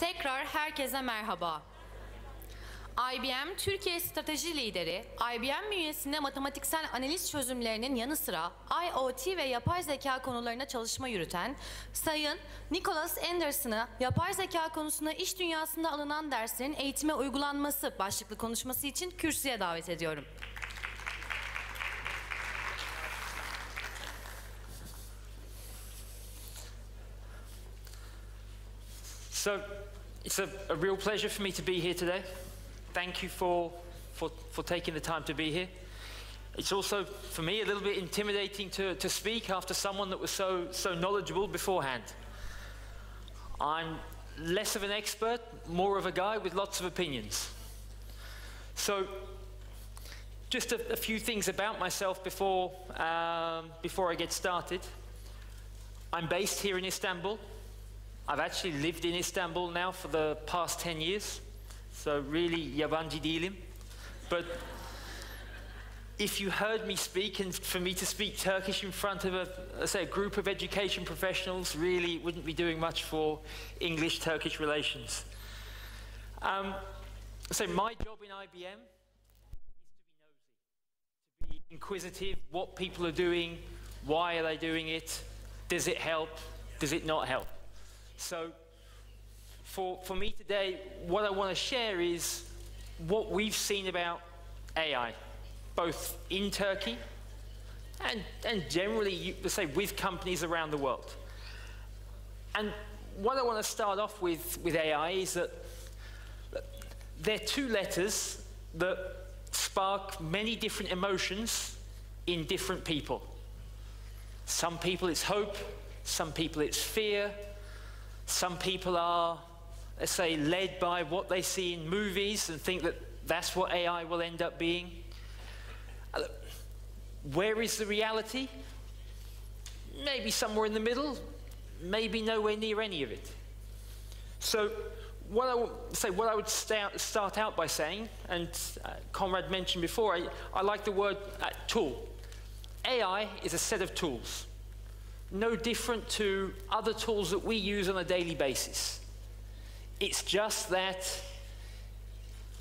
Tekrar herkese merhaba. IBM Türkiye Strateji Lideri, IBM bünyesinde matematiksel analiz çözümlerinin yanı sıra IoT ve yapay zeka konularına çalışma yürüten Sayın Nicholas Anderson'ı yapay zeka konusunda iş dünyasında alınan derslerin eğitime uygulanması başlıklı konuşması için kürsüye davet ediyorum. So, it's a real pleasure for me to be here today. Thank you for taking the time to be here. It's also, for me, a little bit intimidating to speak after someone that was so knowledgeable beforehand. I'm less of an expert, more of a guy with lots of opinions. So, just a few things about myself before I get started. I'm based here in Istanbul. I've actually lived in Istanbul now for the past 10 years, so really yabancı değilim. But if you heard me speak, and for me to speak Turkish in front of a group of education professionals, really wouldn't be doing much for English-Turkish relations. So my job in IBM is to be nosy, to be inquisitive, what people are doing, why are they doing it, does it help, does it not help? So, for me today, what I want to share is what we've seen about AI, both in Turkey and generally, let's say, with companies around the world. And what I want to start off with AI is that there are two letters that spark many different emotions in different people. Some people it's hope, some people it's fear. Some people are, let's say, led by what they see in movies and think that that's what AI will end up being. Where is the reality? Maybe somewhere in the middle, maybe nowhere near any of it. So what I would start out by saying, and Conrad mentioned before, I like the word tool. AI is a set of tools. No different to other tools that we use on a daily basis. It's just that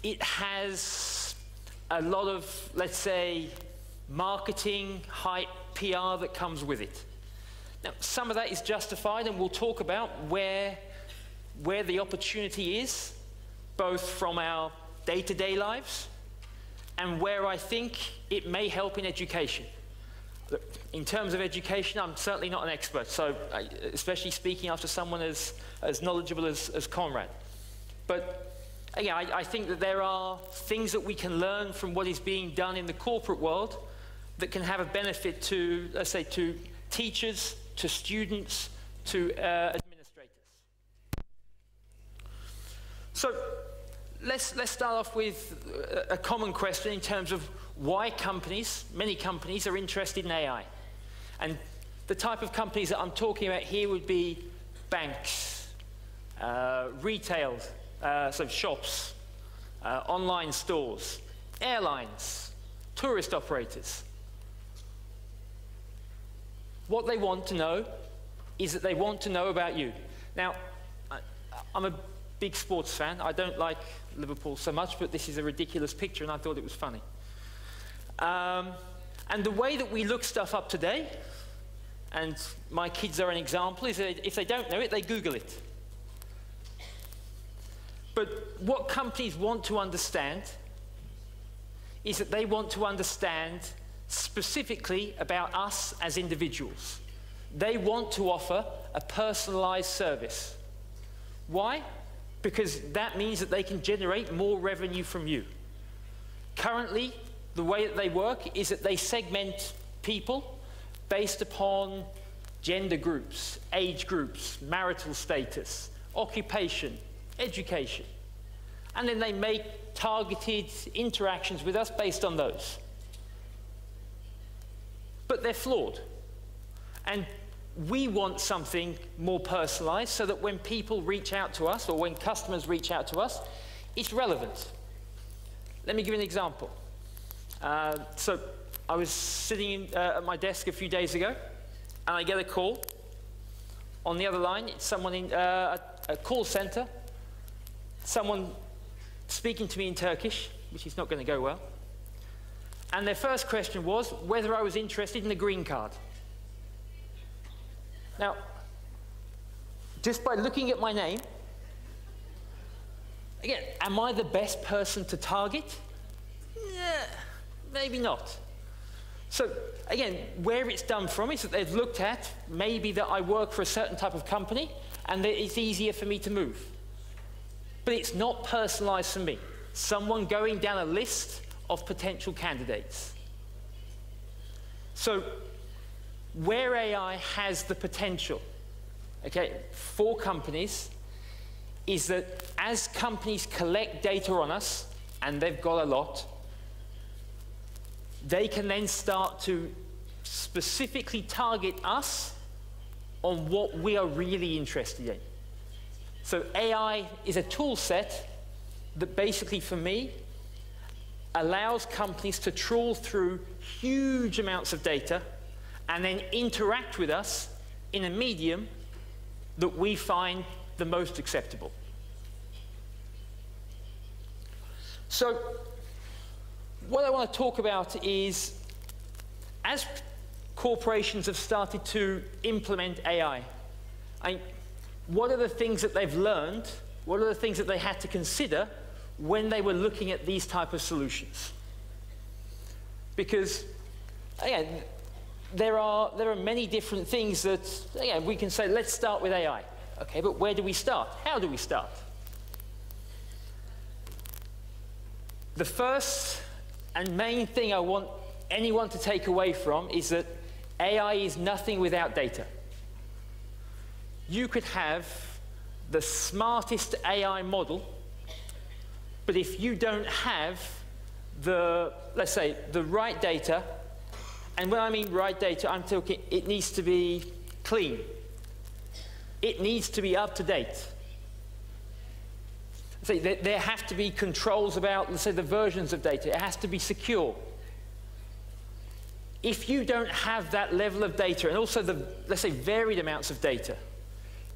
it has a lot of, let's say, marketing, hype, PR that comes with it. Now, some of that is justified, and we'll talk about where the opportunity is, both from our day-to-day lives and where I think it may help in education. In terms of education, I'm certainly not an expert, so especially speaking after someone as knowledgeable as Conrad. But again, I think that there are things that we can learn from what is being done in the corporate world that can have a benefit to, let's say, to teachers, to students, to administrators. So let's start off with a common question in terms of why many companies are interested in AI. And the type of companies that I'm talking about here would be banks, retail, so shops, online stores, airlines, tourist operators. What they want to know is that they want to know about you. Now, I'm a big sports fan. I don't like Liverpool so much, but this is a ridiculous picture and I thought it was funny. And the way that we look stuff up today, and my kids are an example, is that if they don't know it, they Google it. But what companies want to understand is that they want to understand specifically about us as individuals. They want to offer a personalized service. Why? Because that means that they can generate more revenue from you. Currently, the way that they work is that they segment people based upon gender groups, age groups, marital status, occupation, education. And then they make targeted interactions with us based on those. But they're flawed. And we want something more personalized so that when people reach out to us, or when customers reach out to us, it's relevant. Let me give you an example. So I was sitting at my desk a few days ago, and I get a call. On the other line, it's someone in a call center someone speaking to me in Turkish, which is not going to go well. And their first question was whether I was interested in a green card. Now, just by looking at my name, again, am I the best person to target? Yeah, maybe not. So, again, where it's done from is that they've looked at maybe that I work for a certain type of company and that it's easier for me to move. But it's not personalized for me. Someone going down a list of potential candidates. So, where AI has the potential, okay, for companies is that as companies collect data on us, and they've got a lot, they can then start to specifically target us on what we are really interested in. So AI is a tool set that basically, for me, allows companies to trawl through huge amounts of data and then interact with us in a medium that we find the most acceptable. So, what I want to talk about is, as corporations have started to implement AI, what are the things that they've learned? What are the things that they had to consider when they were looking at these type of solutions? Because, again, there are many different things that, again, we can say, let's start with AI. Okay, but where do we start? How do we start? The first and main thing I want anyone to take away from is that AI is nothing without data. You could have the smartest AI model, but if you don't have the, let's say, the right data, and when I mean right data, I'm talking it needs to be clean. It needs to be up to date. So there have to be controls about, let's say, the versions of data. It has to be secure. If you don't have that level of data, and also the, let's say, varied amounts of data,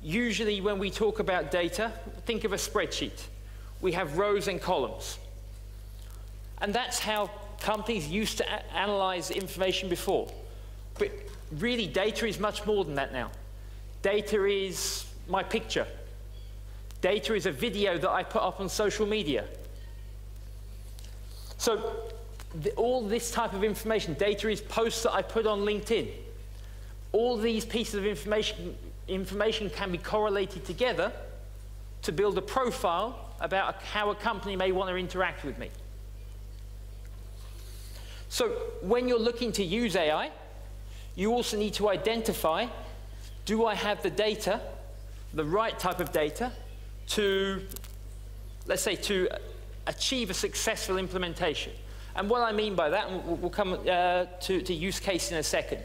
usually when we talk about data, think of a spreadsheet. We have rows and columns. And that's how companies used to analyze information before. But really, data is much more than that now. Data is my picture. Data is a video that I put up on social media. So all this type of information, data is posts that I put on LinkedIn. All these pieces of information can be correlated together to build a profile about how a company may want to interact with me. So when you're looking to use AI, you also need to identify, do I have the data, the right type of data, to, let's say, to achieve a successful implementation. And what I mean by that, and we'll come to use case in a second.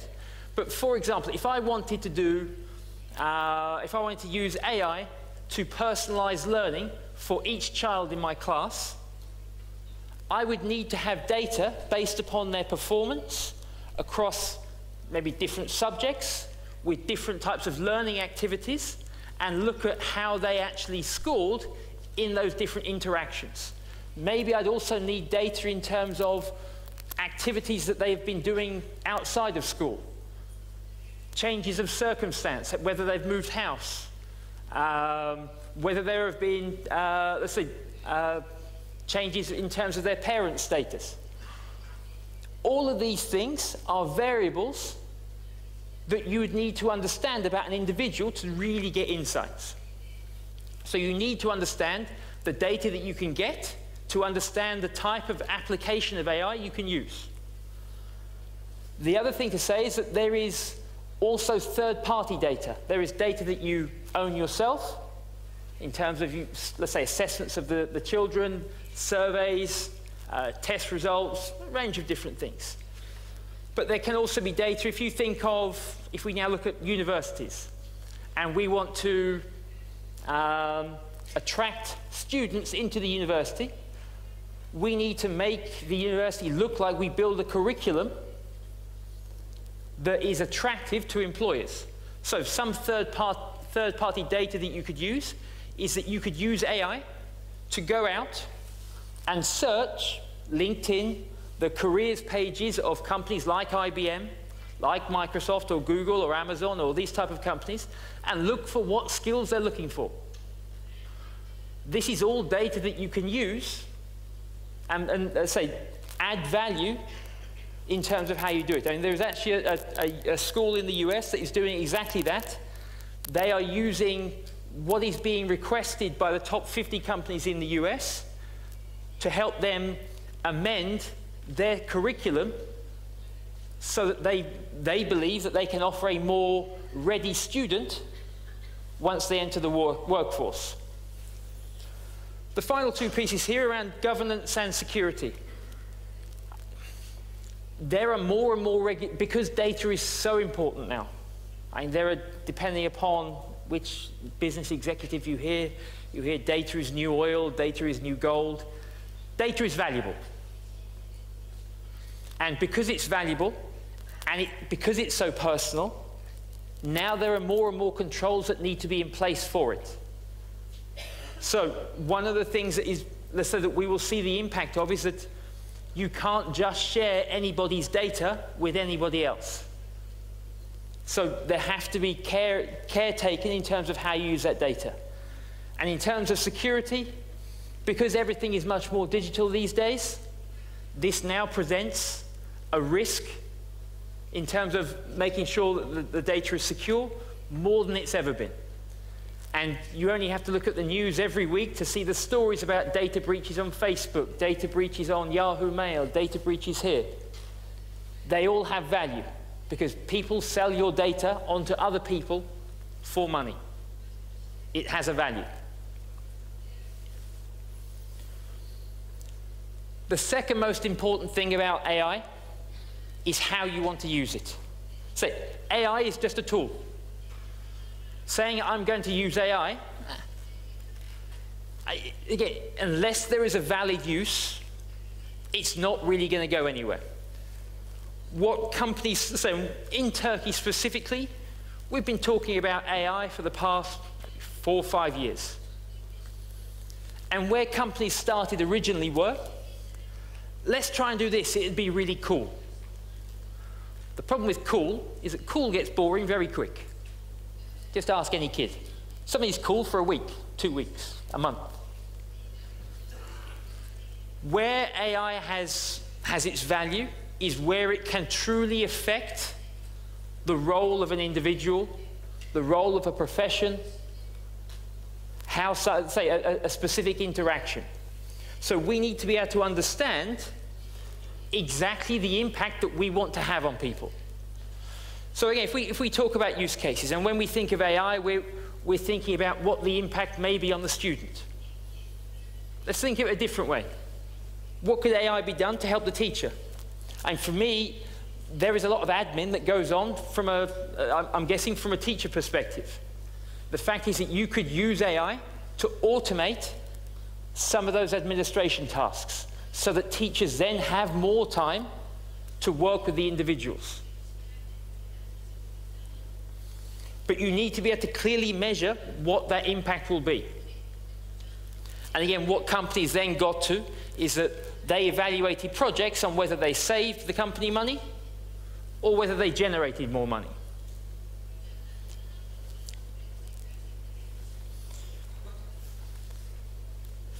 But for example, if I wanted to do, if I wanted to use AI to personalize learning for each child in my class, I would need to have data based upon their performance across maybe different subjects with different types of learning activities, and look at how they actually scored in those different interactions. Maybe I'd also need data in terms of activities that they've been doing outside of school. Changes of circumstance, whether they've moved house, whether there have been, let's say, changes in terms of their parent status. All of these things are variables that you would need to understand about an individual to really get insights. So you need to understand the data that you can get to understand the type of application of AI you can use. The other thing to say is that there is also third-party data. There is data that you own yourself in terms of, let's say, assessments of the children, surveys, test results, a range of different things. But there can also be data, if you think of, if we now look at universities, and we want to attract students into the university, we need to make the university look like we build a curriculum that is attractive to employers. So some third-party data that you could use is that you could use AI to go out and search LinkedIn, the careers pages of companies like IBM, like Microsoft or Google or Amazon or these type of companies, and look for what skills they're looking for. This is all data that you can use and say, add value in terms of how you do it. I mean, there's actually a school in the US that is doing exactly that. They are using what is being requested by the top 50 companies in the US to help them amend their curriculum so that they believe that they can offer a more ready student once they enter the workforce. The final two pieces here around governance and security. There are more and more because data is so important now. I mean, there are, depending upon which business executive you hear data is new oil, data is new gold. Data is valuable. And because it's valuable, and because it's so personal, now there are more and more controls that need to be in place for it. So one of the things that is, let's say, that we will see the impact of is that you can't just share anybody's data with anybody else. So there have to be care taken in terms of how you use that data. And in terms of security, because everything is much more digital these days, this now presents a risk in terms of making sure that the data is secure more than it's ever been. And you only have to look at the news every week to see the stories about data breaches on Facebook, data breaches on Yahoo Mail, data breaches here. They all have value because people sell your data onto other people for money. It has a value. The second most important thing about AI is how you want to use it. So AI is just a tool. Saying I'm going to use AI, again, unless there is a valid use, it's not really going to go anywhere. What companies, so in Turkey specifically, we've been talking about AI for the past 4 or 5 years. And where companies started originally were, let's try and do this, it'd be really cool. The problem with cool is that cool gets boring very quick. Just ask any kid. Something's cool for a week, 2 weeks, a month. Where AI has its value is where it can truly affect the role of an individual, the role of a profession, how, say, a specific interaction. So we need to be able to understand exactly the impact that we want to have on people. So again, if we talk about use cases, and when we think of AI, we're thinking about what the impact may be on the student. Let's think of it a different way. What could AI be done to help the teacher? And for me, there is a lot of admin that goes on from I'm guessing from a teacher perspective. The fact is that you could use AI to automate some of those administration tasks so that teachers then have more time to work with the individuals. But you need to be able to clearly measure what that impact will be. And again, what companies then got to is that they evaluated projects on whether they saved the company money or whether they generated more money.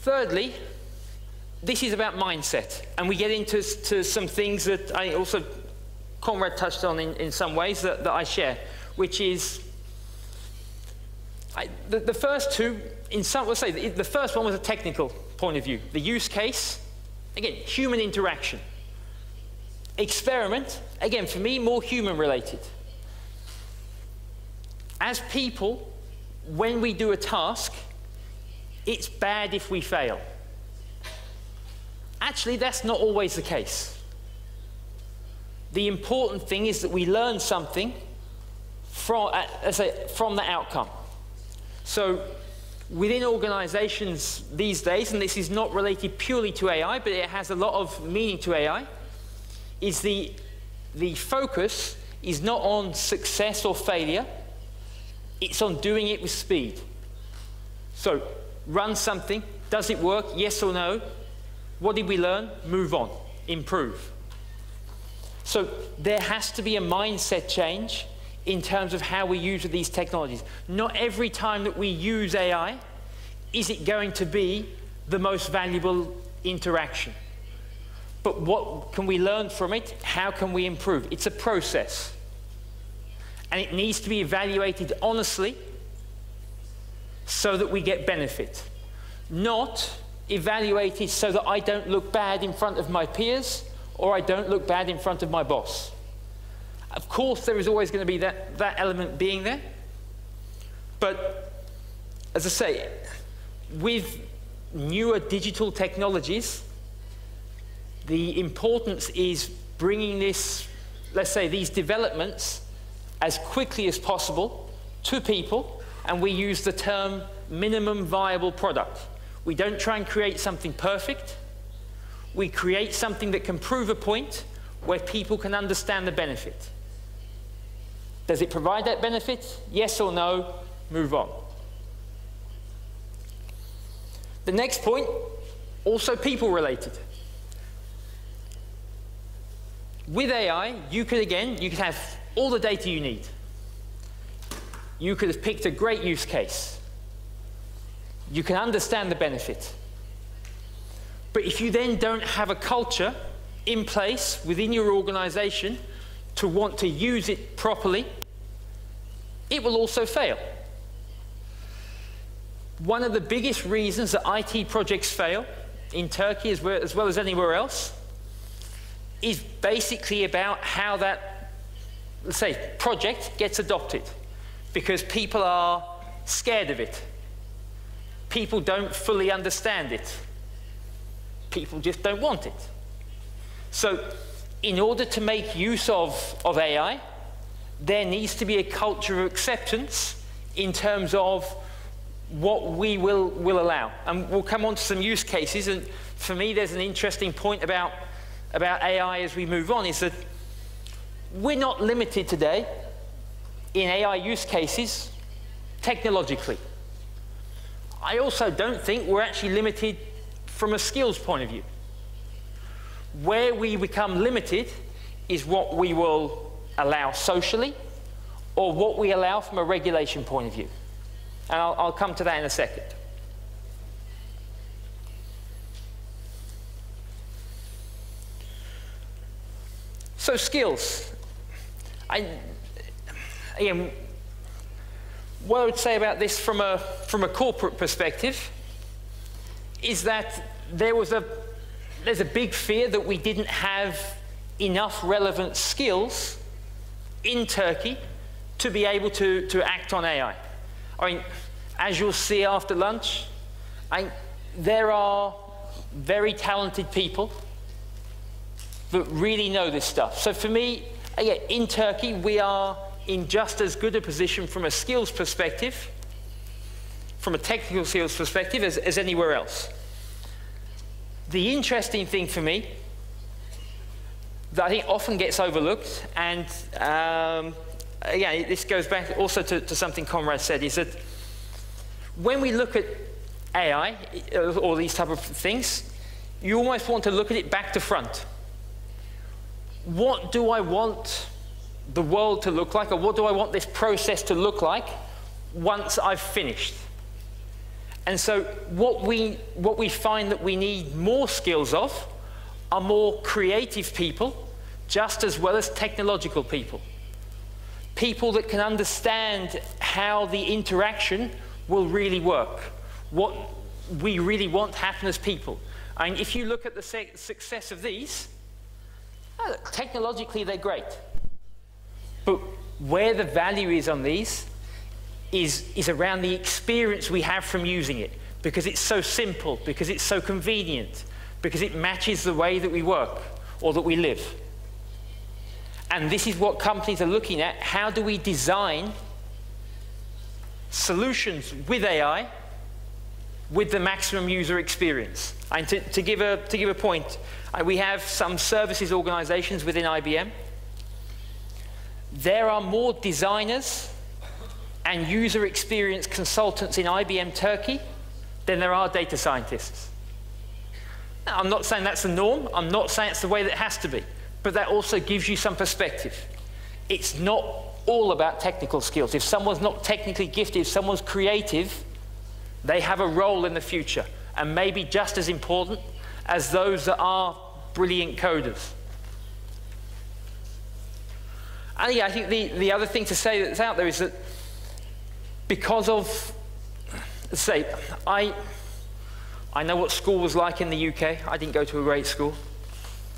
Thirdly, this is about mindset. And we get into some things that I also, Conrad touched on in some ways that I share, which is the first two, let's say the first one was a technical point of view. The use case, again, human interaction. Experiment, again, for me, more human related. As people, when we do a task, it's bad if we fail. Actually, that's not always the case. The important thing is that we learn something from the outcome. So within organizations these days, and this is not related purely to AI, but it has a lot of meaning to AI, is the focus is not on success or failure, it's on doing it with speed. So run something, Does it work? Yes or no? What did we learn? Move on. Improve. So there has to be a mindset change in terms of how we use these technologies. Not every time that we use AI is it going to be the most valuable interaction. But what can we learn from it? How can we improve? It's a process. And it needs to be evaluated honestly so that we get benefit. Not evaluated so that I don't look bad in front of my peers or I don't look bad in front of my boss. Of course, there is always going to be that element being there. But as I say, with newer digital technologies, the importance is bringing this, let's say, these developments as quickly as possible to people, and we use the term minimum viable product. We don't try and create something perfect. We create something that can prove a point where people can understand the benefit. Does it provide that benefit? Yes or no? Move on. The next point, also people related. With AI, you could have all the data you need. You could have picked a great use case. You can understand the benefit. But if you then don't have a culture in place within your organization to want to use it properly, it will also fail. One of the biggest reasons that IT projects fail in Turkey as well as anywhere else is basically about how that, let's say, project gets adopted, because people are scared of it. People don't fully understand it. People just don't want it. So in order to make use of AI, there needs to be a culture of acceptance in terms of what we will allow. And we'll come on to some use cases, and for me there's an interesting point about AI as we move on, is that we're not limited today in AI use cases technologically. I also don't think we're actually limited from a skills point of view. Where we become limited is what we will allow socially or what we allow from a regulation point of view. And I'll come to that in a second. So skills. Again, what I would say about this from a corporate perspective is that there's a big fear that we didn't have enough relevant skills in Turkey to be able to act on AI. I mean, as you'll see after lunch, there are very talented people that really know this stuff. So for me, again, in Turkey, we are in just as good a position from a skills perspective, from a technical skills perspective, as anywhere else. The interesting thing for me, that I think often gets overlooked, and again, this goes back also to something Conrad said, is that when we look at AI, or these type of things, you almost want to look at it back to front. What do I want the world to look like, or what do I want this process to look like once I've finished? And so what we find that we need more skills of are more creative people, just as well as technological people. People that can understand how the interaction will really work, what we really want to happen as people. And if you look at the success of these, technologically they're great. But where the value is on these is around the experience we have from using it, because it's so simple, because it's so convenient, because it matches the way that we work or that we live. And this is what companies are looking at. How do we design solutions with AI with the maximum user experience? And to give a point, we have some services organizations within IBM. There are more designers and user experience consultants in IBM Turkey than there are data scientists. Now, I'm not saying that's the norm. I'm not saying it's the way that it has to be. But that also gives you some perspective. It's not all about technical skills. If someone's not technically gifted, if someone's creative, they have a role in the future, and maybe just as important as those that are brilliant coders. And yeah, I think the other thing to say that's out there is that because of, let's say, I know what school was like in the UK. I didn't go to a great school.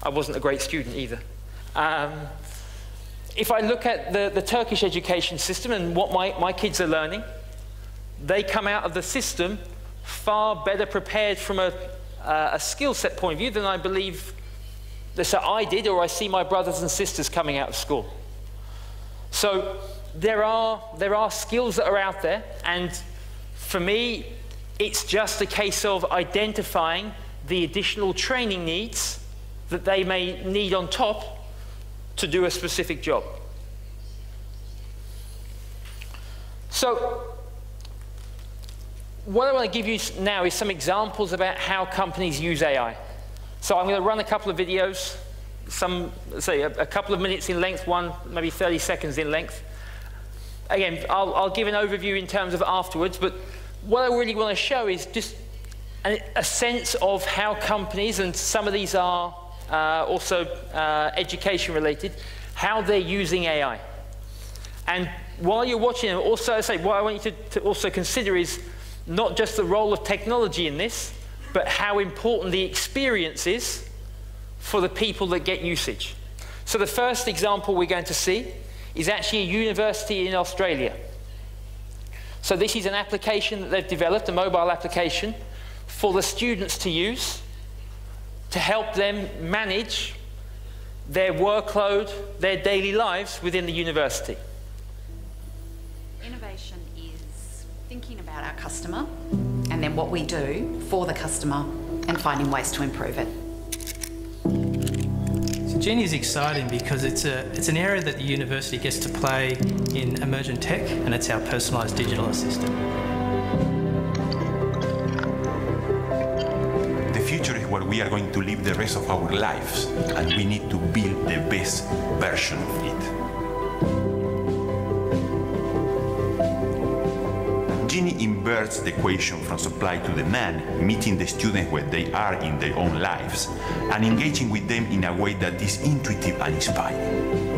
I wasn't a great student either. If I look at the Turkish education system and what my kids are learning, they come out of the system far better prepared from a skill set point of view than I believe that I did, or I see my brothers and sisters coming out of school. So there are skills that are out there, and for me, it's just a case of identifying the additional training needs that they may need on top to do a specific job. So what I want to give you now is some examples about how companies use AI. So I'm going to run a couple of videos, say a couple of minutes in length, one maybe 30 seconds in length. Again, I'll give an overview in terms of afterwards, but what I really want to show is just a sense of how companies, and some of these are also education related, how they're using AI. And while you're watching, also I say what I want you to also consider is not just the role of technology in this, but how important the experience is for the people that get usage. So the first example we're going to see is actually a university in Australia. So this is an application that they've developed, a mobile application, for the students to use to help them manage their workload, their daily lives within the university. Innovation is thinking about our customer and then what we do for the customer and finding ways to improve it. So Genie is exciting because it's an area that the university gets to play in emergent tech, and it's our personalised digital assistant. The future is where we are going to live the rest of our lives, and we need to build the best version of it. Genie inverts the equation from supply to demand, meeting the students where they are in their own lives, and engaging with them in a way that is intuitive and inspiring.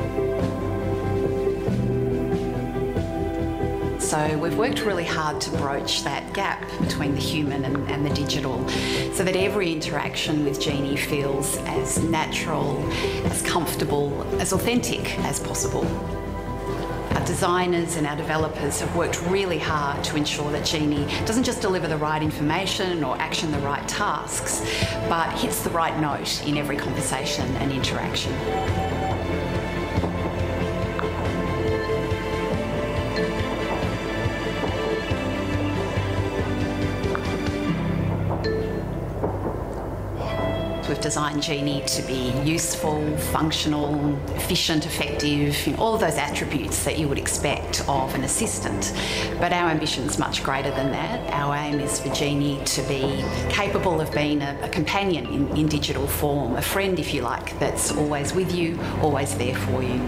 So we've worked really hard to broach that gap between the human and the digital, so that every interaction with Genie feels as natural, as comfortable, as authentic as possible. Our designers and our developers have worked really hard to ensure that Genie doesn't just deliver the right information or action the right tasks, but hits the right note in every conversation and interaction. We've designed Genie to be useful, functional, efficient, effective, all of those attributes that you would expect of an assistant. But our ambition's much greater than that. Our aim is for Genie to be capable of being a companion in digital form, a friend, if you like, that's always with you, always there for you.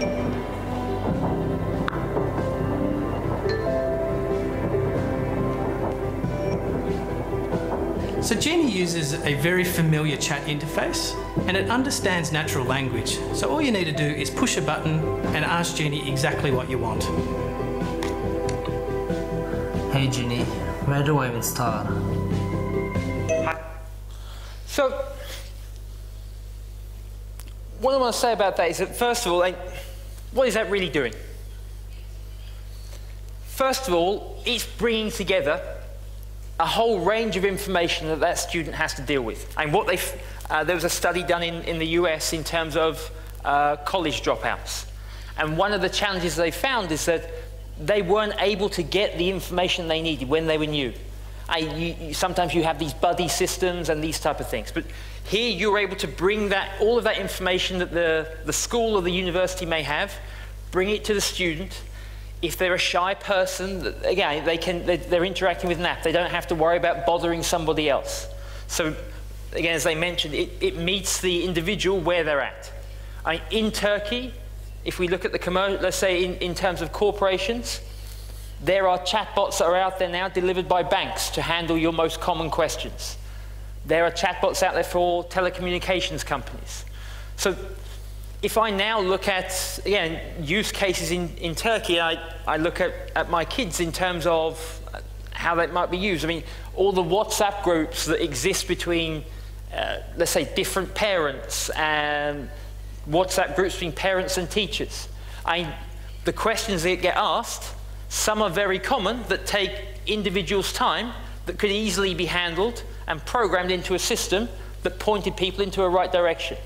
So Genie uses a very familiar chat interface, and it understands natural language. So all you need to do is push a button and ask Genie exactly what you want. Hey Genie, where do I even start? So what I want to say about that is that, first of all, what is that really doing? First of all, it's bringing together a whole range of information that that student has to deal with. And what there was a study done in the US in terms of college dropouts. And one of the challenges they found is that they weren't able to get the information they needed when they were new. Sometimes you have these buddy systems and these type of things. But here you're able to bring all of that information that the school or the university may have, bring it to the student If they're a shy person, again, they're interacting with an app. They don't have to worry about bothering somebody else. So, again, as I mentioned, it meets the individual where they're at. In Turkey, if we look at the commercial, let's say in terms of corporations, there are chatbots that are out there now delivered by banks to handle your most common questions. There are chatbots out there for telecommunications companies. So if I now look at, again, use cases in Turkey, I look at my kids in terms of how that might be used. I mean, all the WhatsApp groups that exist between, let's say, different parents, and WhatsApp groups between parents and teachers. The questions that get asked, some are very common that take individuals' time that could easily be handled and programmed into a system that pointed people into a right direction.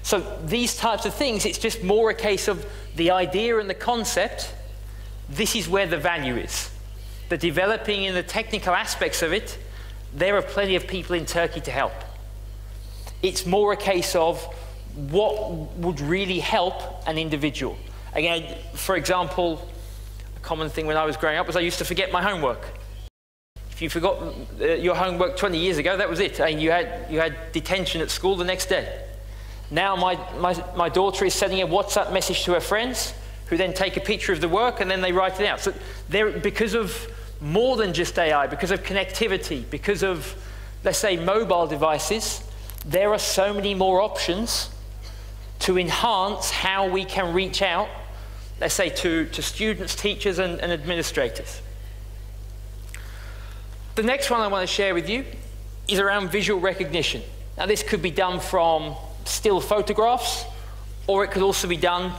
So these types of things, it's just more a case of the idea and the concept. This is where the value is. The developing and the technical aspects of it, there are plenty of people in Turkey to help. It's more a case of what would really help an individual. Again, for example, a common thing when I was growing up was I used to forget my homework. If you forgot your homework 20 years ago, that was it. And you had detention at school the next day. Now my daughter is sending a WhatsApp message to her friends, who then take a picture of the work and then they write it out. So because of more than just AI, because of connectivity, because of, let's say, mobile devices, there are so many more options to enhance how we can reach out, let's say, to students, teachers, and administrators. The next one I want to share with you is around visual recognition. Now, this could be done from still photographs, or it could also be done,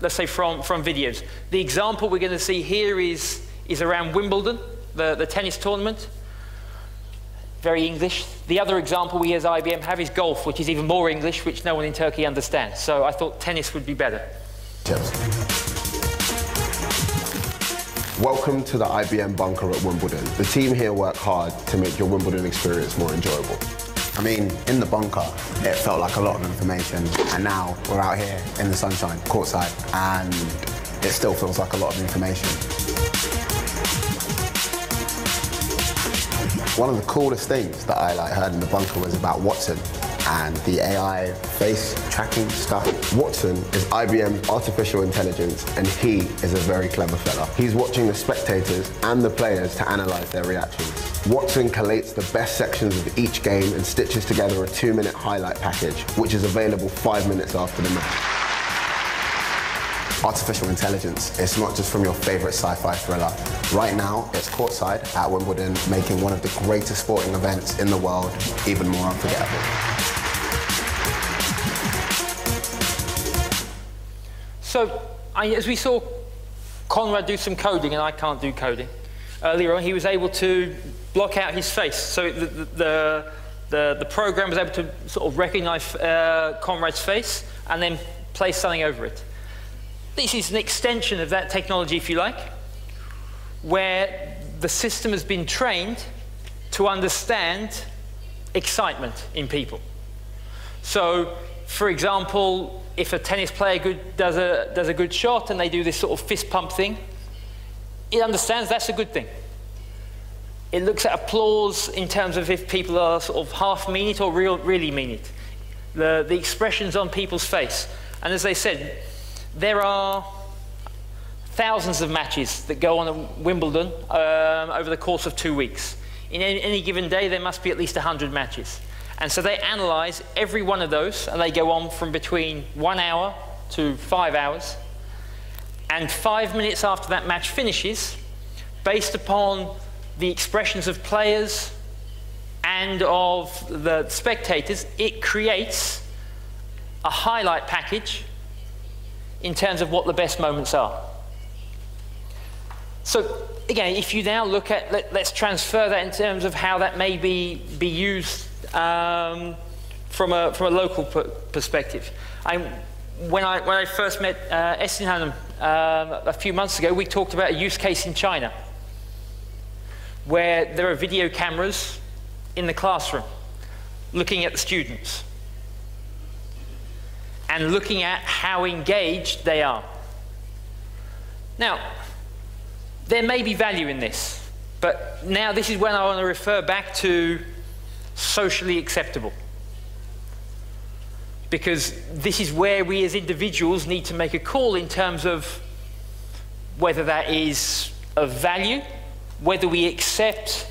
let's say, from videos. The example we're going to see here is around Wimbledon, the tennis tournament. Very English. The other example we as IBM have is golf, which is even more English, which no one in Turkey understands. So I thought tennis would be better. Cheers. Welcome to the IBM bunker at Wimbledon. The team here work hard to make your Wimbledon experience more enjoyable. I mean, in the bunker, it felt like a lot of information, and now we're out here in the sunshine, courtside, and it still feels like a lot of information. One of the coolest things that I heard in the bunker was about Watson and the AI face tracking stuff. Watson is IBM's artificial intelligence, and he is a very clever fella. He's watching the spectators and the players to analyze their reactions. Watson collates the best sections of each game and stitches together a 2-minute highlight package, which is available 5 minutes after the match. Artificial intelligence, it's not just from your favorite sci-fi thriller. Right now, it's courtside at Wimbledon, making one of the greatest sporting events in the world even more unforgettable. So, as we saw Conrad do some coding, and I can't do coding, earlier on, he was able to block out his face. So the program was able to sort of recognize Conrad's face and then place something over it. This is an extension of that technology, if you like, where the system has been trained to understand excitement in people. So, for example, if a tennis player does a good shot and they do this sort of fist pump thing, it understands that's a good thing. It looks at applause in terms of if people are sort of half mean it or really mean it. The expressions on people's face. And as they said, there are thousands of matches that go on at Wimbledon over the course of 2 weeks. In any given day, there must be at least 100 matches. And so they analyze every one of those, and they go on from between 1 hour to 5 hours. And 5 minutes after that match finishes, based upon the expressions of players and of the spectators, it creates a highlight package in terms of what the best moments are. So again, if you now look at, let's transfer that in terms of how that may be used from a local perspective. When I first met Esin Hanım a few months ago, we talked about a use case in China where there are video cameras in the classroom looking at the students and looking at how engaged they are. Now, there may be value in this, but now this is when I want to refer back to socially acceptable. Because this is where we as individuals need to make a call in terms of whether that is of value, whether we accept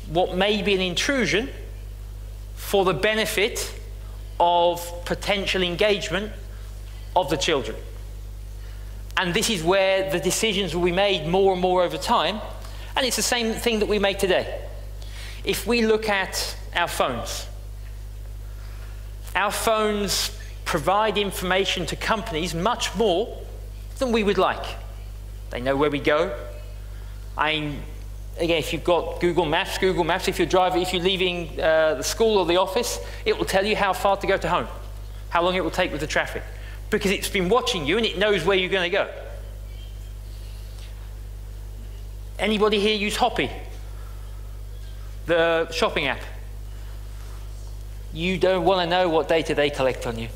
what may be an intrusion for the benefit of potential engagement of the children. And this is where the decisions will be made more and more over time, and it's the same thing that we make today. If we look at our phones provide information to companies much more than we would like. They know where we go. Again, if you've got Google Maps, if you're leaving the school or the office, it will tell you how far to go to home, how long it will take with the traffic, because it's been watching you and it knows where you're going to go. Anybody here use Hoppy, the shopping app? You don't want to know what data they collect on you.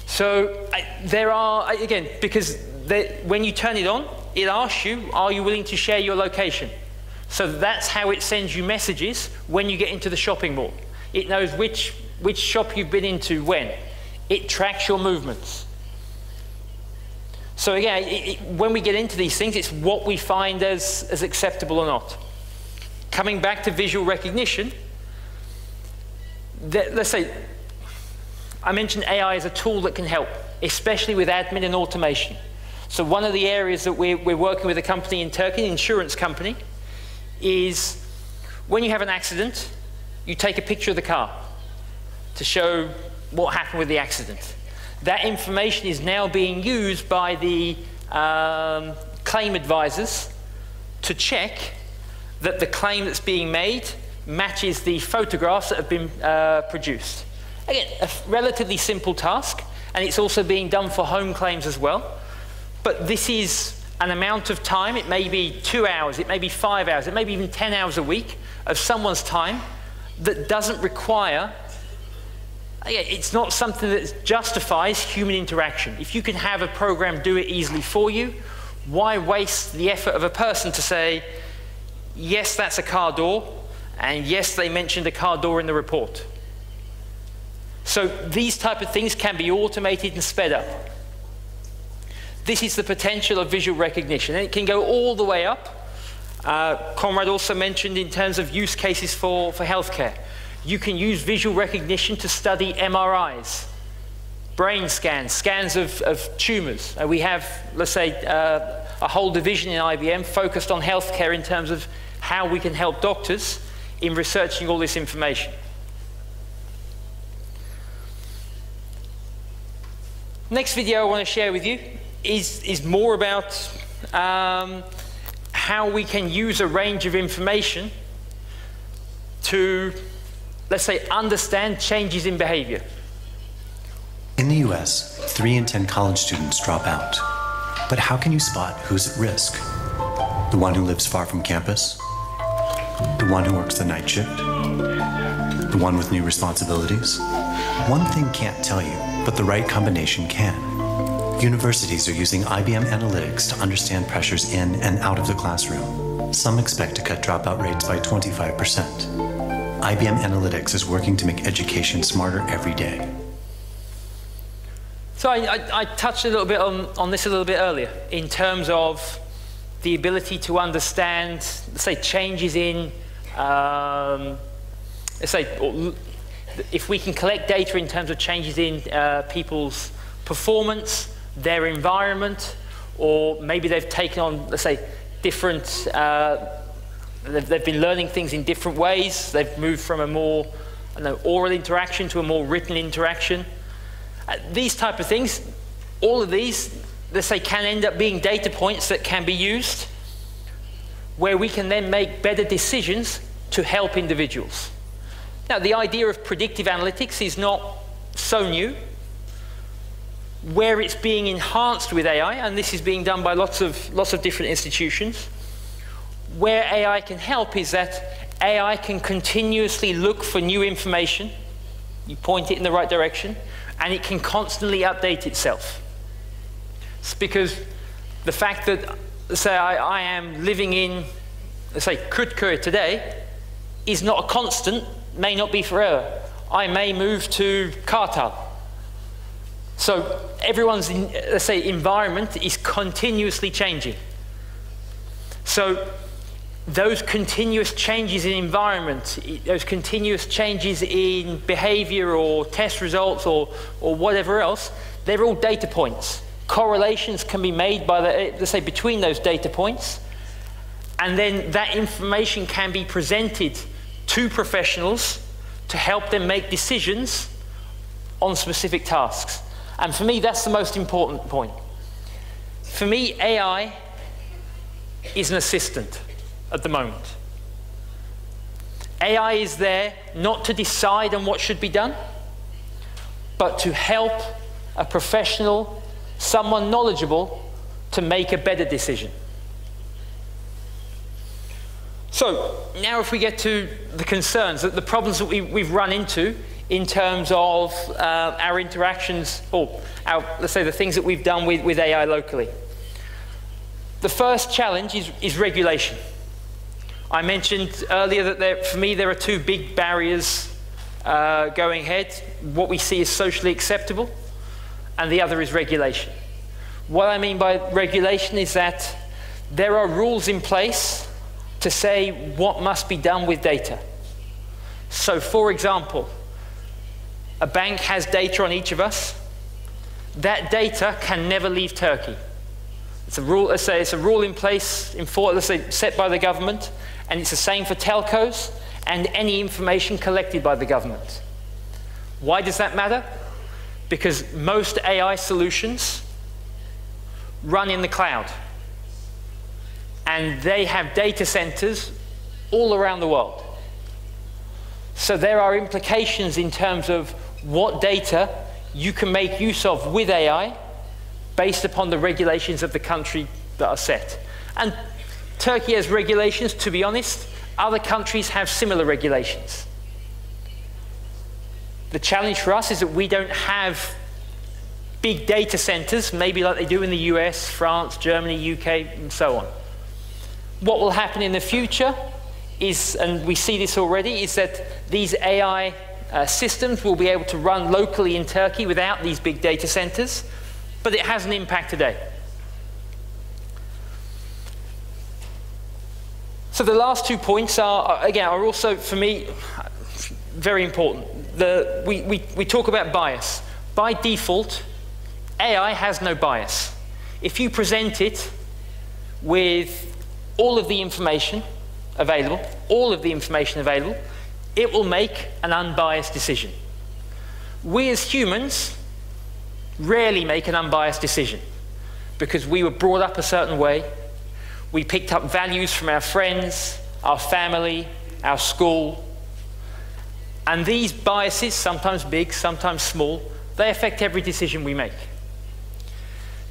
So there are, again, because when you turn it on, it asks you, are you willing to share your location? So that's how it sends you messages when you get into the shopping mall. It knows which shop you've been into when. It tracks your movements. So again, when we get into these things, it's what we find as acceptable or not. Coming back to visual recognition, let's say, I mentioned AI as a tool that can help, especially with admin and automation. So one of the areas that we're working with a company in Turkey, an insurance company, is when you have an accident, you take a picture of the car to show what happened with the accident. That information is now being used by the claim advisors to check that the claim that's being made matches the photographs that have been produced. Again, a relatively simple task, and it's also being done for home claims as well. But this is an amount of time, it may be 2 hours, it may be 5 hours, it may be even 10 hours a week of someone's time that doesn't require, it's not something that justifies human interaction. If you can have a program do it easily for you, why waste the effort of a person to say, yes, that's a car door, and yes, they mentioned a car door in the report. So these type of things can be automated and sped up. This is the potential of visual recognition, and it can go all the way up. Conrad also mentioned in terms of use cases for healthcare. You can use visual recognition to study MRIs, brain scans, scans of tumors. We have, let's say, a whole division in IBM focused on healthcare in terms of how we can help doctors in researching all this information. Next video I want to share with you is more about how we can use a range of information to, let's say, understand changes in behavior. In the US, 3 in 10 college students drop out. But how can you spot who's at risk? The one who lives far from campus? The one who works the night shift? The one with new responsibilities? One thing can't tell you, but the right combination can. Universities are using IBM Analytics to understand pressures in and out of the classroom. Some expect to cut dropout rates by 25%. IBM Analytics is working to make education smarter every day. So I touched a little bit on this a little bit earlier in terms of the ability to understand, let's say, changes in, let's say, if we can collect data in terms of changes in people's performance, their environment, or maybe they've taken on, let's say, different, they've been learning things in different ways. They've moved from a more oral interaction to a more written interaction. These type of things, all of these, let's say, can end up being data points that can be used where we can then make better decisions to help individuals. Now, the idea of predictive analytics is not so new. Where it's being enhanced with AI, and this is being done by lots of different institutions, where AI can help is that AI can continuously look for new information. You point it in the right direction, and it can constantly update itself. It's because the fact that, say, I am living in, let's say, Krudkö today, is not a constant, may not be forever. I may move to Kartal. So everyone's, let's say, environment is continuously changing. So those continuous changes in environment, those continuous changes in behavior or test results or whatever else, they're all data points. Correlations can be made by let's say, between those data points, and then that information can be presented to professionals to help them make decisions on specific tasks. And for me, that's the most important point. For me, AI is an assistant at the moment. AI is there not to decide on what should be done, but to help a professional, someone knowledgeable, to make a better decision. So now if we get to the concerns, the problems that we've run into in terms of our interactions, or let's say the things that we've done with AI locally. The first challenge is regulation. I mentioned earlier that for me there are two big barriers going ahead. What we see is socially acceptable, and the other is regulation. What I mean by regulation is that there are rules in place to say what must be done with data. So for example, a bank has data on each of us. That data can never leave Turkey. It's a rule, let's say it's a rule in place, let's say set by the government, and it's the same for telcos and any information collected by the government. Why does that matter? Because most AI solutions run in the cloud. And they have data centers all around the world. So there are implications in terms of what data you can make use of with AI based upon the regulations of the country that are set. And Turkey has regulations, to be honest. Other countries have similar regulations. The challenge for us is that we don't have big data centers, maybe like they do in the US, France, Germany, UK, and so on. What will happen in the future is, and we see this already, is that these AI systems will be able to run locally in Turkey without these big data centers, but it has an impact today. So the last 2 points are also, for me, very important. We talk about bias. By default, AI has no bias. If you present it with all of the information available, it will make an unbiased decision. We as humans rarely make an unbiased decision because we were brought up a certain way. We picked up values from our friends, our family, our school. And these biases, sometimes big, sometimes small, they affect every decision we make.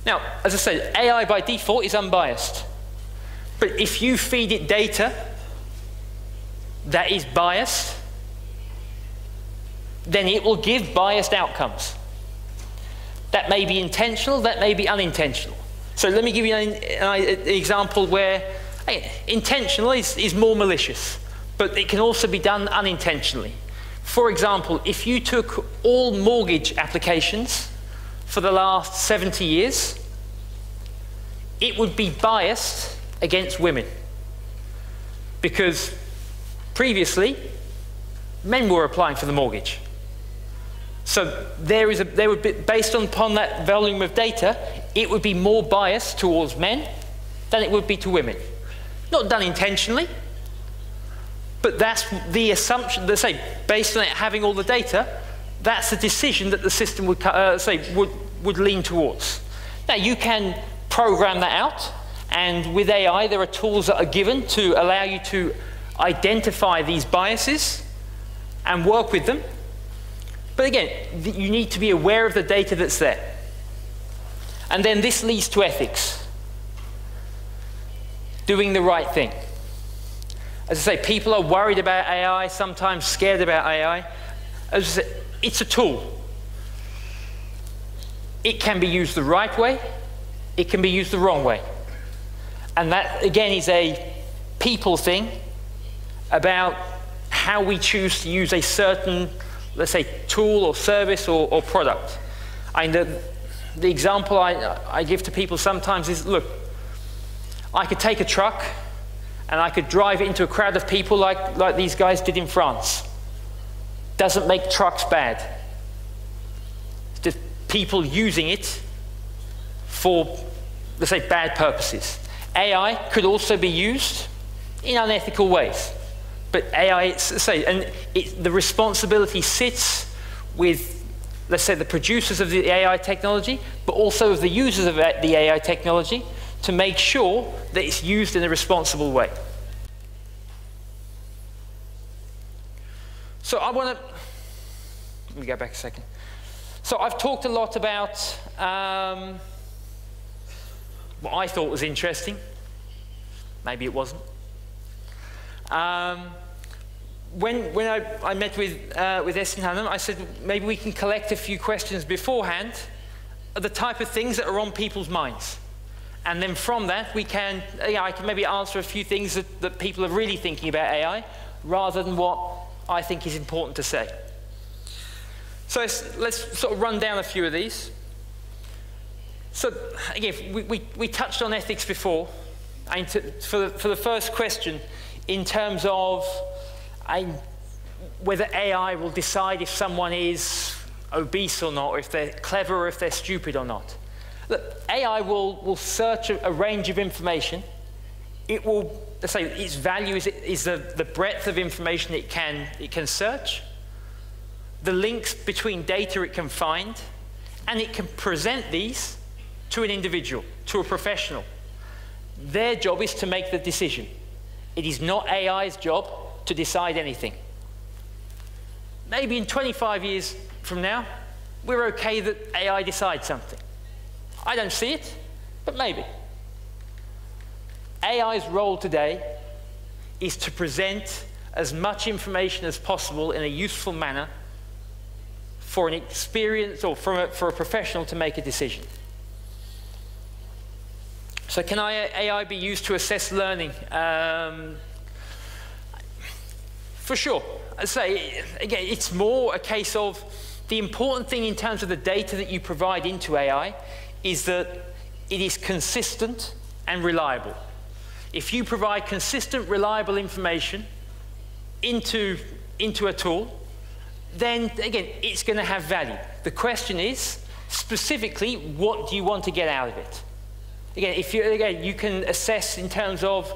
Now, as I said, AI by default is unbiased. But if you feed it data that is biased, then it will give biased outcomes. That may be intentional, that may be unintentional. So let me give you an example where intentional is more malicious, but it can also be done unintentionally. For example, if you took all mortgage applications for the last 70 years, it would be biased against women. Because previously, men were applying for the mortgage. So they would be, based upon that volume of data, it would be more biased towards men than it would be to women. Not done intentionally, but that's the assumption, let's say, based on it having all the data, that's the decision that the system would lean towards. Now, you can program that out, and with AI, there are tools that are given to allow you to identify these biases and work with them. But again, you need to be aware of the data that's there. And then this leads to ethics. Doing the right thing. As I say, people are worried about AI, sometimes scared about AI. As I say, it's a tool. It can be used the right way, it can be used the wrong way. And that, again, is a people thing about how we choose to use a certain, let's say, tool or service or product. The example I give to people sometimes is, look, I could take a truck and I could drive it into a crowd of people like these guys did in France. Doesn't make trucks bad. It's just people using it for, let's say, bad purposes. AI could also be used in unethical ways. But AI, the responsibility sits with, let's say, the producers of the AI technology, but also of the users of the AI technology to make sure that it's used in a responsible way. So I want to, let me go back a second. So I've talked a lot about what I thought was interesting. Maybe it wasn't. When I met with Esin Hanım, I said maybe we can collect a few questions beforehand of the type of things that are on people's minds. And then from that, I can maybe answer a few things that people are really thinking about AI, rather than what I think is important to say. So let's sort of run down a few of these. So again, we touched on ethics before. For the first question, in terms of whether AI will decide if someone is obese or not, or if they're clever or if they're stupid or not. Look, AI will search a range of information. It will, let's say, its value is the breadth of information it can search, the links between data it can find, and it can present these to an individual, to a professional. Their job is to make the decision. It is not AI's job to decide anything. Maybe in 25 years from now, we're okay that AI decides something. I don't see it, but maybe. AI's role today is to present as much information as possible in a useful manner for an experience or for a professional to make a decision. So can AI be used to assess learning? For sure. I'd say, again, it's more a case of the important thing in terms of the data that you provide into AI is that it is consistent and reliable. If you provide consistent, reliable information into a tool, then, again, it's going to have value. The question is, specifically, what do you want to get out of it? Again, you can assess in terms of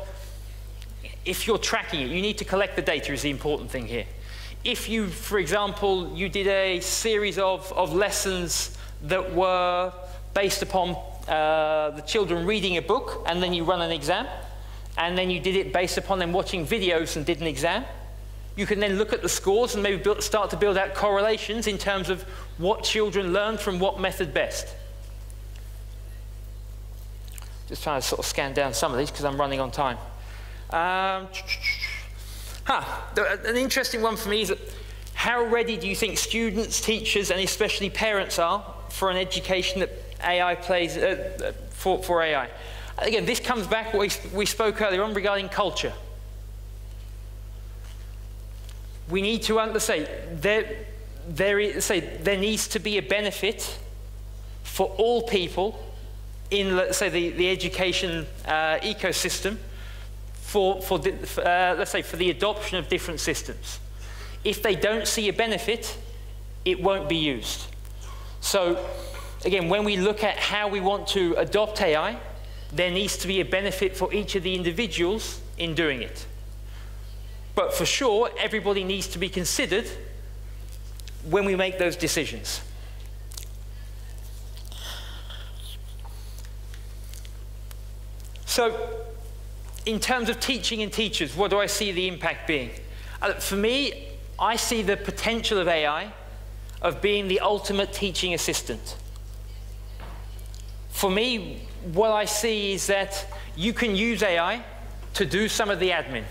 if you're tracking it, you need to collect the data is the important thing here. If you, for example, you did a series of lessons that were based upon the children reading a book, and then you run an exam, and then you did it based upon them watching videos and did an exam, you can then look at the scores and maybe start to build out correlations in terms of what children learn from what method best. Just trying to sort of scan down some of these because I'm running on time. An interesting one for me is that how ready do you think students, teachers, and especially parents are for an education that AI plays for AI? Again, this comes back to what we spoke earlier on regarding culture. We need to say there needs to be a benefit for all people in, let's say, the education ecosystem let's say, for the adoption of different systems. If they don't see a benefit, it won't be used. So, again, when we look at how we want to adopt AI, there needs to be a benefit for each of the individuals in doing it. But for sure, everybody needs to be considered when we make those decisions. So, in terms of teaching and teachers, what do I see the impact being? For me, I see the potential of AI of being the ultimate teaching assistant. For me, what I see is that you can use AI to do some of the admin.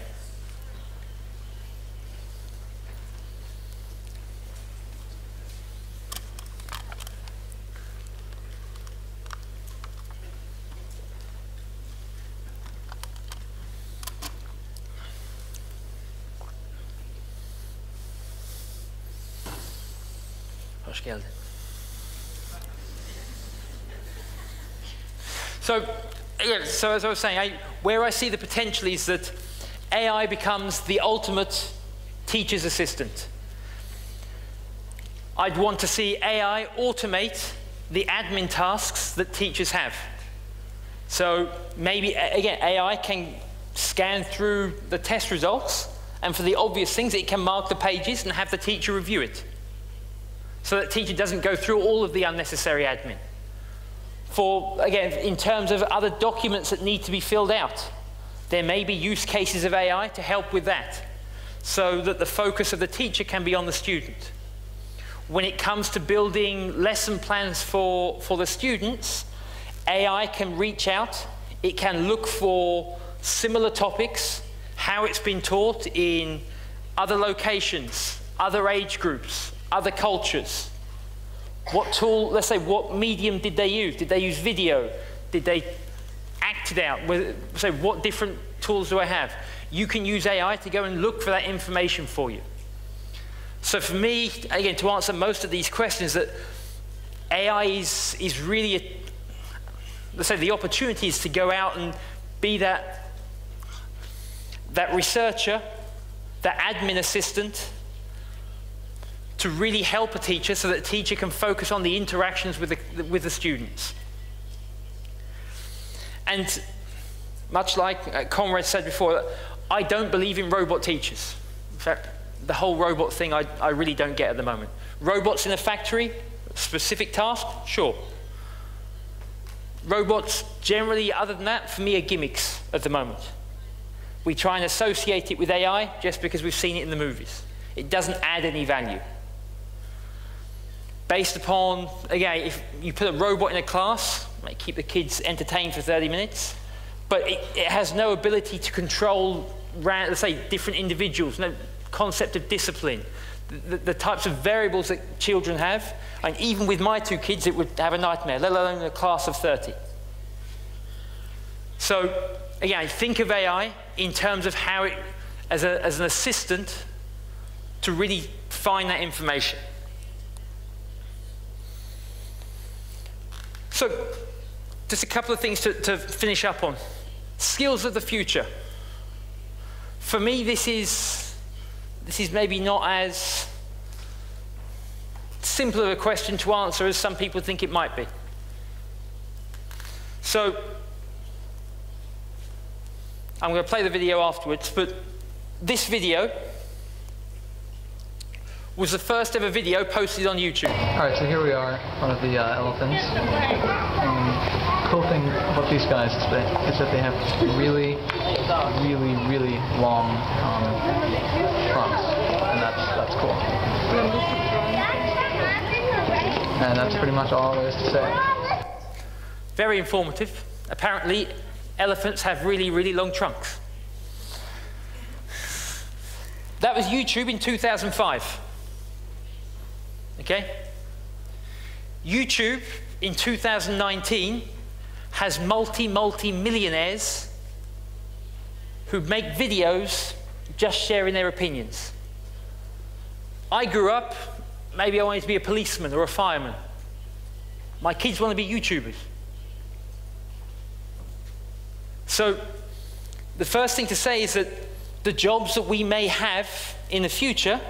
Hoş geldin. So, yeah, so as I was saying, where I see the potential is that AI becomes the ultimate teacher's assistant. I'd want to see AI automate the admin tasks that teachers have. So maybe, again, AI can scan through the test results, and for the obvious things, it can mark the pages and have the teacher review it, so that the teacher doesn't go through all of the unnecessary admin. For, again, in terms of other documents that need to be filled out, there may be use cases of AI to help with that, so that the focus of the teacher can be on the student. When it comes to building lesson plans for the students, AI can reach out, it can look for similar topics, how it's been taught in other locations, other age groups, other cultures. What tool, let's say, what medium did they use? Did they use video? Did they act it out? So what different tools do I have? You can use AI to go and look for that information for you. So for me, again, to answer most of these questions, that AI is really, let's say, the opportunity is to go out and be that researcher, that admin assistant, to really help a teacher so that the teacher can focus on the interactions with the students. And much like Conrad said before, I don't believe in robot teachers. In fact, the whole robot thing I really don't get at the moment. Robots in a factory, specific task, sure. Robots generally, other than that, for me, are gimmicks at the moment. We try and associate it with AI just because we've seen it in the movies. It doesn't add any value. Based upon, again, if you put a robot in a class, it might keep the kids entertained for 30 minutes, but it has no ability to control, let's say, different individuals, no concept of discipline, the types of variables that children have. And even with my two kids, it would have a nightmare, let alone a class of 30. So, again, think of AI in terms of how it, as an assistant, to really find that information. So, just a couple of things to finish up on. Skills of the future. For me, this is maybe not as simple of a question to answer as some people think it might be. So, I'm going to play the video afterwards, but this video was the first ever video posted on YouTube. Alright, so here we are, one of the elephants. And cool thing about these guys is that they have really, really, really long trunks, and that's cool. And that's pretty much all there is to say. Very informative. Apparently, elephants have really, really long trunks. That was YouTube in 2005. Okay? YouTube in 2019 has multi-millionaires who make videos just sharing their opinions. I grew up, maybe I wanted to be a policeman or a fireman. My kids want to be YouTubers. So the first thing to say is that the jobs that we may have in the future,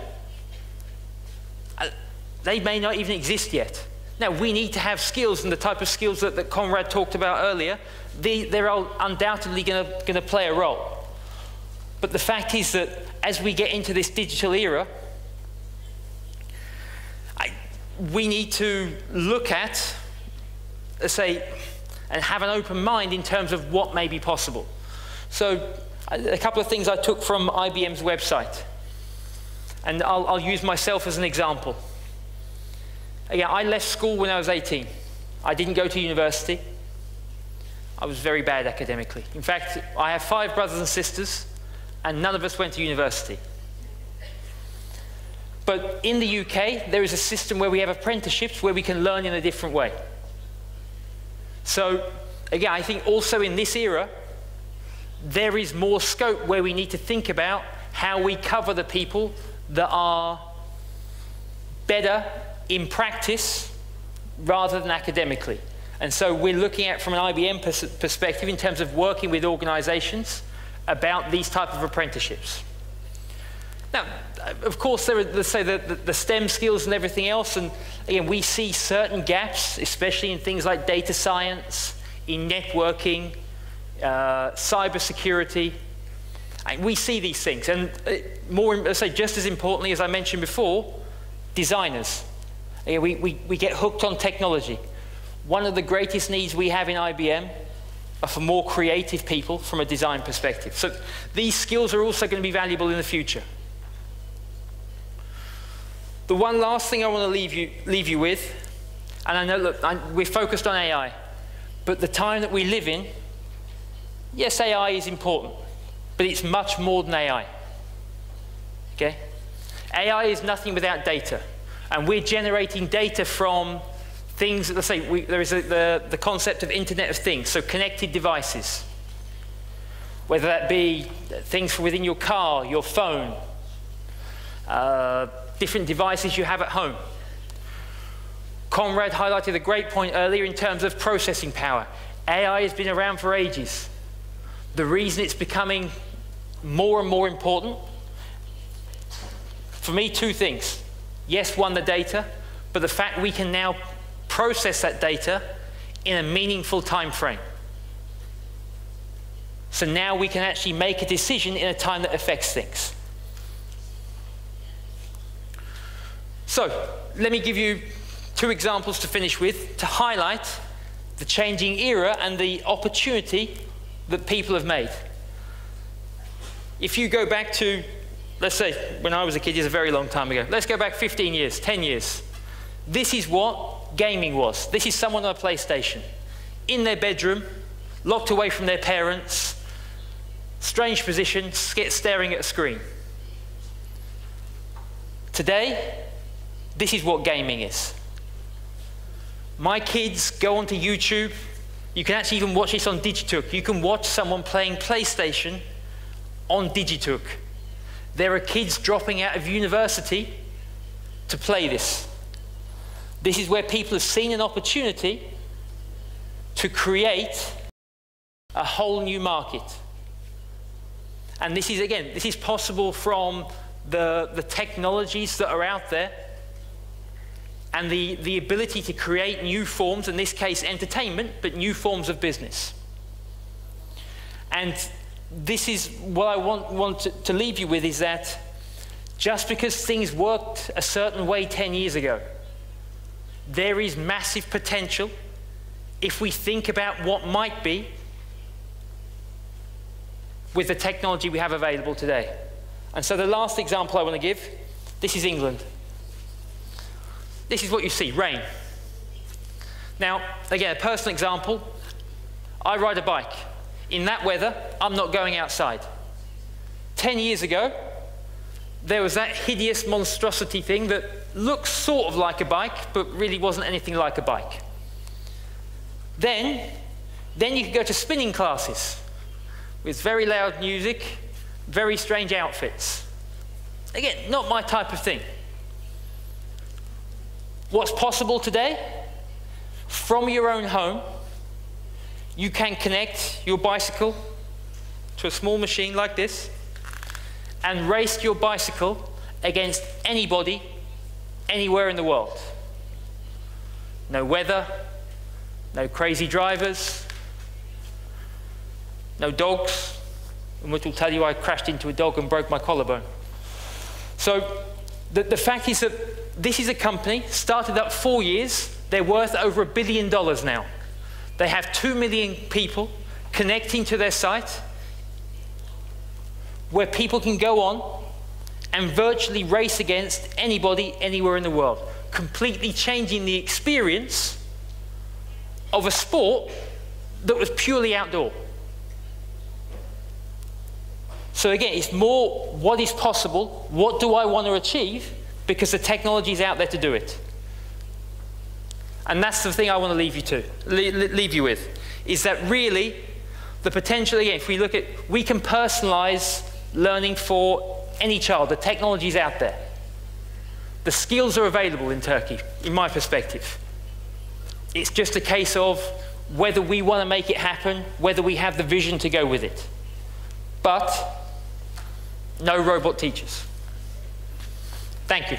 they may not even exist yet. Now, we need to have skills, and the type of skills that Conrad talked about earlier, they're undoubtedly going to play a role. But the fact is that as we get into this digital era, we need to look at, let's say, and have an open mind in terms of what may be possible. So, a couple of things I took from IBM's website. And I'll use myself as an example. Again, I left school when I was 18. I didn't go to university. I was very bad academically. In fact, I have 5 brothers and sisters, and none of us went to university. But in the UK, there is a system where we have apprenticeships where we can learn in a different way. So, again, I think also in this era, there is more scope where we need to think about how we cover the people that are better in practice rather than academically. And so we're looking at, from an IBM perspective, in terms of working with organizations about these type of apprenticeships. Now, of course, there are, let's say, the STEM skills and everything else, and again, we see certain gaps, especially in things like data science, in networking, cybersecurity. And we see these things, and more, let's say, just as importantly, as I mentioned before, designers. Again, we get hooked on technology. One of the greatest needs we have in IBM are for more creative people from a design perspective. So these skills are also going to be valuable in the future. The one last thing I want to leave you with, and I know, look, we're focused on AI, but the time that we live in, yes, AI is important, but it's much more than AI. Okay? AI is nothing without data, and we're generating data from things, let's say, there is the concept of Internet of Things, so connected devices. Whether that be things from within your car, your phone, different devices you have at home. Conrad highlighted a great point earlier in terms of processing power. AI has been around for ages. The reason it's becoming more and more important, for me, two things. Yes, one, the data, but the fact we can now process that data in a meaningful time frame. So now we can actually make a decision in a time that affects things. So let me give you two examples to finish with to highlight the changing era and the opportunity that people have made. If you go back to, let's say, when I was a kid, it's a very long time ago. Let's go back 15 years, 10 years. This is what gaming was. This is someone on a PlayStation, in their bedroom, locked away from their parents, strange position, staring at a screen. Today, this is what gaming is. My kids go onto YouTube. You can actually even watch this on Digitook. You can watch someone playing PlayStation on Digitook. There are kids dropping out of university to play this. This is where people have seen an opportunity to create a whole new market. And this is, again, this is possible from the technologies that are out there and the ability to create new forms, in this case entertainment, but new forms of business. And this is what I want to leave you with, is that just because things worked a certain way 10 years ago, there is massive potential if we think about what might be with the technology we have available today. And so the last example I want to give, this is England. This is what you see, rain. Now, again, a personal example, I ride a bike. In that weather, I'm not going outside. 10 years ago, there was that hideous monstrosity thing that looks sort of like a bike, but really wasn't anything like a bike. Then you could go to spinning classes with very loud music, very strange outfits. Again, not my type of thing. What's possible today? From your own home, you can connect your bicycle to a small machine like this and race your bicycle against anybody, anywhere in the world. No weather, no crazy drivers, no dogs, which will tell you I crashed into a dog and broke my collarbone. So the fact is that this is a company, started up 4 years, they're worth over $1 billion now. They have 2 million people connecting to their site where people can go on and virtually race against anybody, anywhere in the world, completely changing the experience of a sport that was purely outdoor. So again, it's more what is possible, what do I want to achieve, because the technology is out there to do it. And that's the thing I want to leave you with, is that really the potential, again, if we look at, we can personalize learning for any child. The technology is out there. The skills are available in Turkey, in my perspective. It's just a case of whether we want to make it happen, whether we have the vision to go with it. But no robot teachers. Thank you.